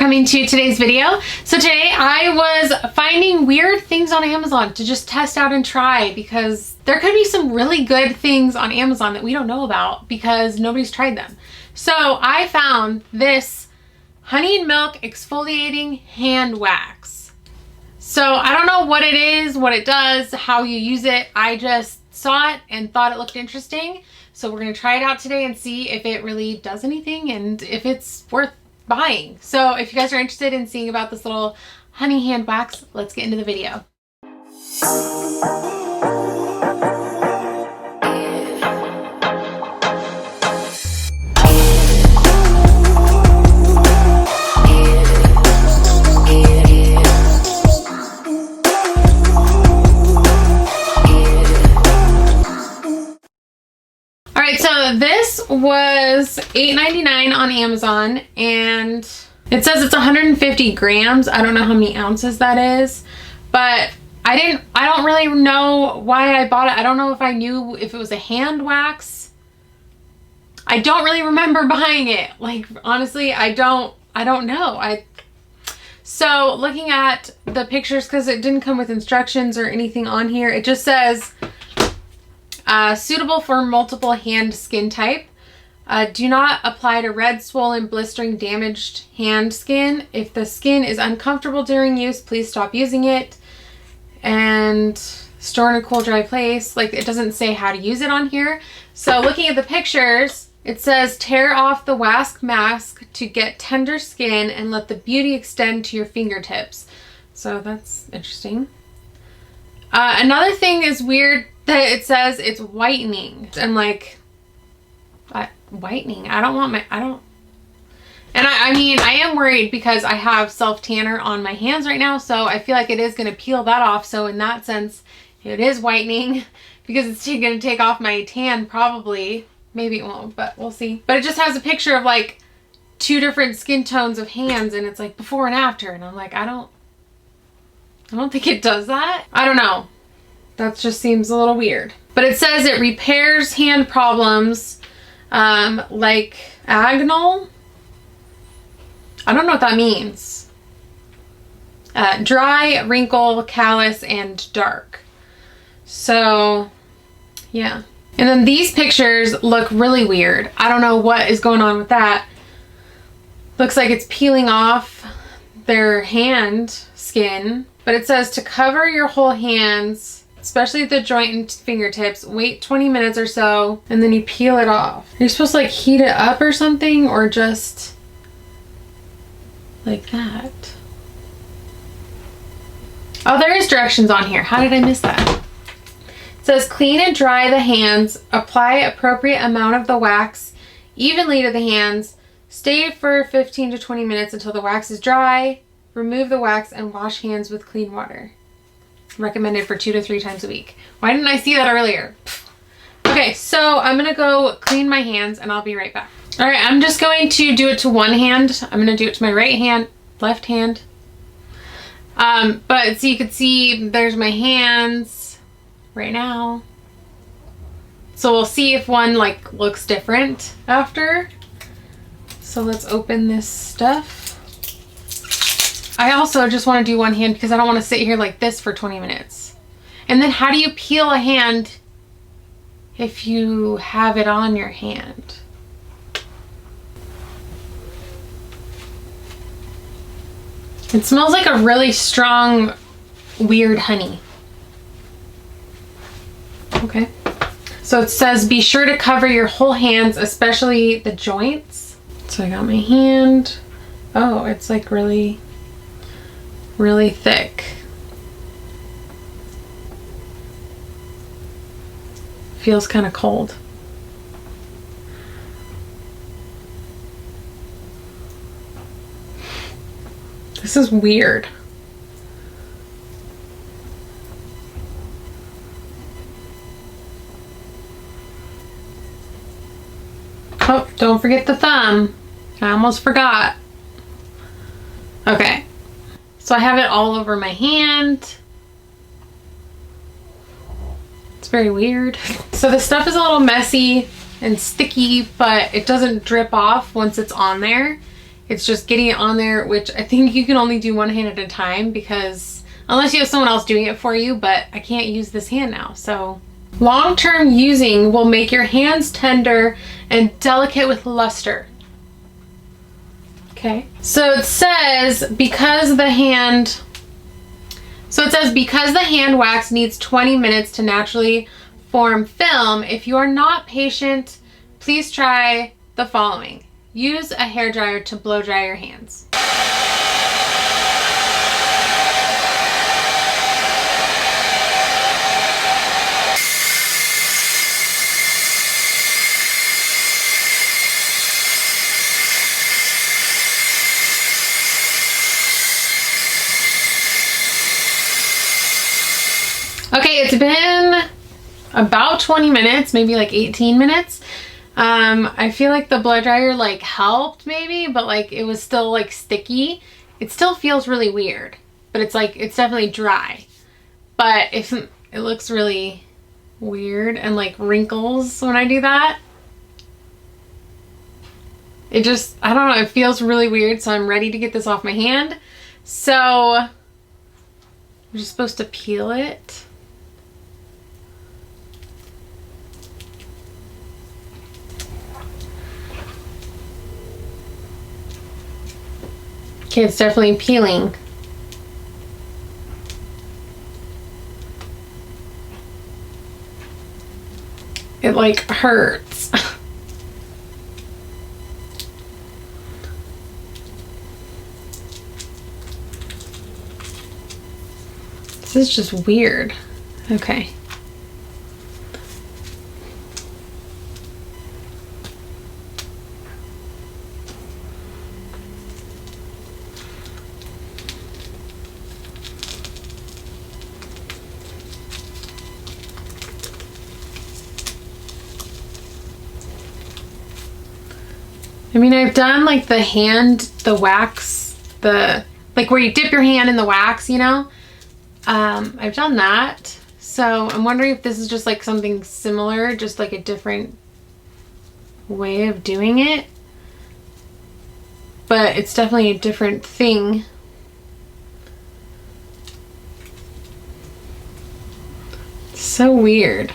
coming to today's video. So today I was finding weird things on Amazon to just test out and try, because there could be some really good things on Amazon that we don't know about because nobody's tried them. So I found this honey and milk exfoliating hand wax. So I don't know what it is, what it does, how you use it. I just saw it and thought it looked interesting. So we're going to try it out today and see if it really does anything and if it's worth buying. So if you guys are interested in seeing about this little honey hand wax, let's get into the video. Alright, so this was $8.99 on Amazon, and it says it's 150 grams. I don't know how many ounces that is, but I don't really know why I bought it. I don't know if I knew if it was a hand wax. I don't really remember buying it. Like, honestly, I don't know. So looking at the pictures, because it didn't come with instructions or anything on here, it just says suitable for multiple hand skin type. Do not apply to red, swollen, blistering, damaged hand skin. If the skin is uncomfortable during use, please stop using it. And store in a cool, dry place. Like, it doesn't say how to use it on here. So looking at the pictures, it says tear off the wax mask to get tender skin and let the beauty extend to your fingertips. So that's interesting. Another thing is weird that it says it's whitening, and like, whitening. I mean, I am worried because I have self tanner on my hands right now, so I feel like it is going to peel that off. So in that sense, it is whitening because it's going to take off my tan probably. Maybe it won't, but we'll see. But it just has a picture of like 2 different skin tones of hands, and it's like before and after, and I'm like, I don't think it does that. I don't know. That just seems a little weird. But it says it repairs hand problems like agonal. I don't know what that means. Dry, wrinkle, callus, and dark. So, yeah. And then these pictures look really weird. I don't know what is going on with that. Looks like it's peeling off their hand skin. But it says to cover your whole hands, especially the joint and fingertips, wait 20 minutes or so, and then you peel it off. You're supposed to like heat it up or something, or just like that. Oh, there is directions on here. How did I miss that? It says clean and dry the hands, apply appropriate amount of the wax evenly to the hands, stay for 15 to 20 minutes until the wax is dry, remove the wax and wash hands with clean water. Recommended for 2 to 3 times a week. Why didn't I see that earlier? Okay, so I'm gonna go clean my hands and I'll be right back. All right, I'm just going to do it to one hand. I'm gonna do it to my right hand, left hand. But so you can see there's my hands right now. So we'll see if one like looks different after. So let's open this stuff. I also just want to do one hand because I don't want to sit here like this for 20 minutes. And then how do you peel a hand if you have it on your hand? It smells like a really strong, weird honey. Okay. So it says be sure to cover your whole hands, especially the joints. So I got my hand. Oh, it's like really thick. Feels kind of cold. This is weird. Oh, don't forget the thumb. I almost forgot. Okay. So I have it all over my hand. It's very weird. So the stuff is a little messy and sticky, but it doesn't drip off once it's on there. It's just getting it on there, which I think you can only do one hand at a time because unless you have someone else doing it for you, but I can't use this hand now. So long-term using will make your hands tender and delicate with luster. Okay. So it says because the hand wax needs 20 minutes to naturally form film, if you are not patient, please try the following. Use a hairdryer to blow dry your hands. Okay, it's been about 20 minutes, maybe like 18 minutes. I feel like the blow dryer like helped maybe, but like it was still like sticky. It still feels really weird, but it's like, it's definitely dry. But it looks really weird and like wrinkles when I do that. It just, I don't know, it feels really weird, so I'm ready to get this off my hand. So I'm just supposed to peel it. Okay, it's definitely peeling. It like hurts. This is just weird. Okay. I mean, I've done like the wax, like where you dip your hand in the wax, you know? I've done that. So I'm wondering if this is just like something similar, just like a different way of doing it. But it's definitely a different thing. It's so weird.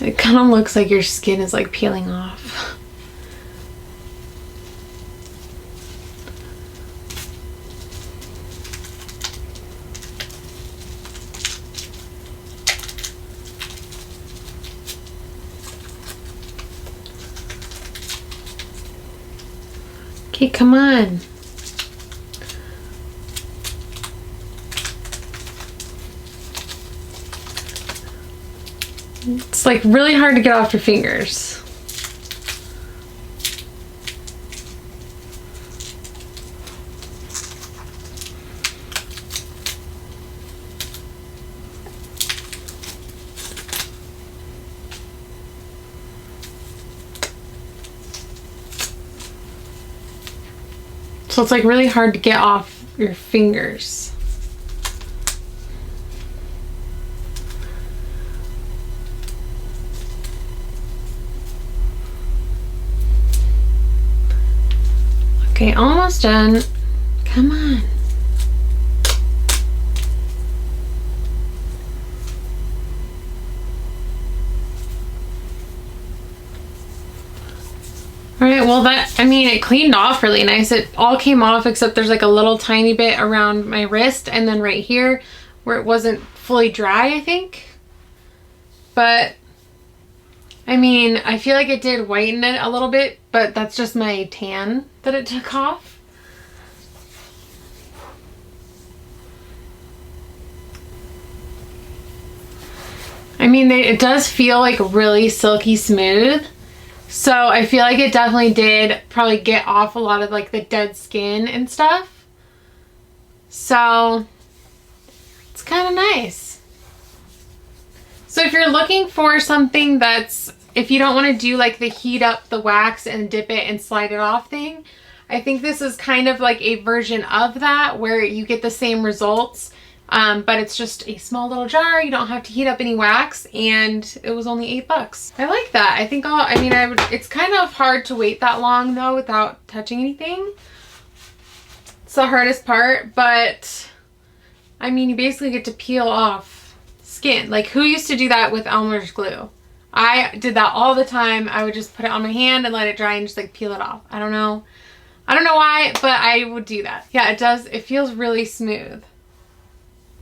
It kind of looks like your skin is like peeling off. Okay, come on. It's like really hard to get off your fingers. So it's like really hard to get off your fingers. Okay, almost done. Come on. Alright, well I mean, it cleaned off really nice. It all came off except there's like a little tiny bit around my wrist and then right here where it wasn't fully dry, I think. But I mean, I feel like it did whiten it a little bit, but that's just my tan that it took off. I mean, it does feel like really silky smooth. So I feel like it definitely did probably get off a lot of like the dead skin and stuff. So it's kind of nice. So if you're looking for something that's, if you don't want to do like the heat up the wax and dip it and slide it off thing, I think this is kind of like a version of that where you get the same results But it's just a small little jar. You don't have to heat up any wax, and it was only $8. I like that. I think it's kind of hard to wait that long though without touching anything. It's the hardest part, but I mean, you basically get to peel off skin. Like, who used to do that with Elmer's glue? I did that all the time. I would just put it on my hand and let it dry and just like peel it off. I don't know why, but I would do that. Yeah, it does. It feels really smooth.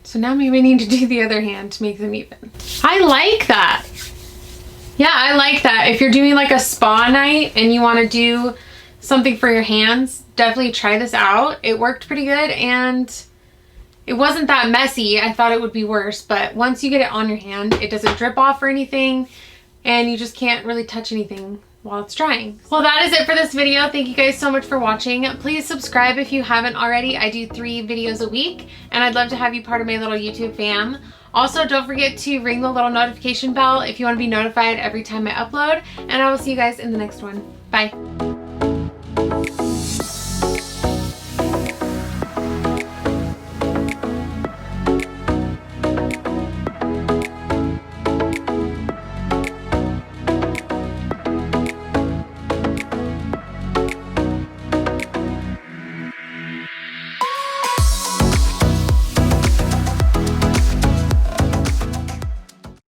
So now maybe I need to do the other hand to make them even. I like that. Yeah, I like that. If you're doing like a spa night and you want to do something for your hands, definitely try this out. It worked pretty good, and it wasn't that messy. I thought it would be worse, but once you get it on your hand, it doesn't drip off or anything, and you just can't really touch anything while it's drying. Well, that is it for this video. Thank you guys so much for watching. Please subscribe if you haven't already. I do 3 videos a week, and I'd love to have you part of my little YouTube fam. Also, don't forget to ring the little notification bell if you want to be notified every time I upload, and I will see you guys in the next one. Bye.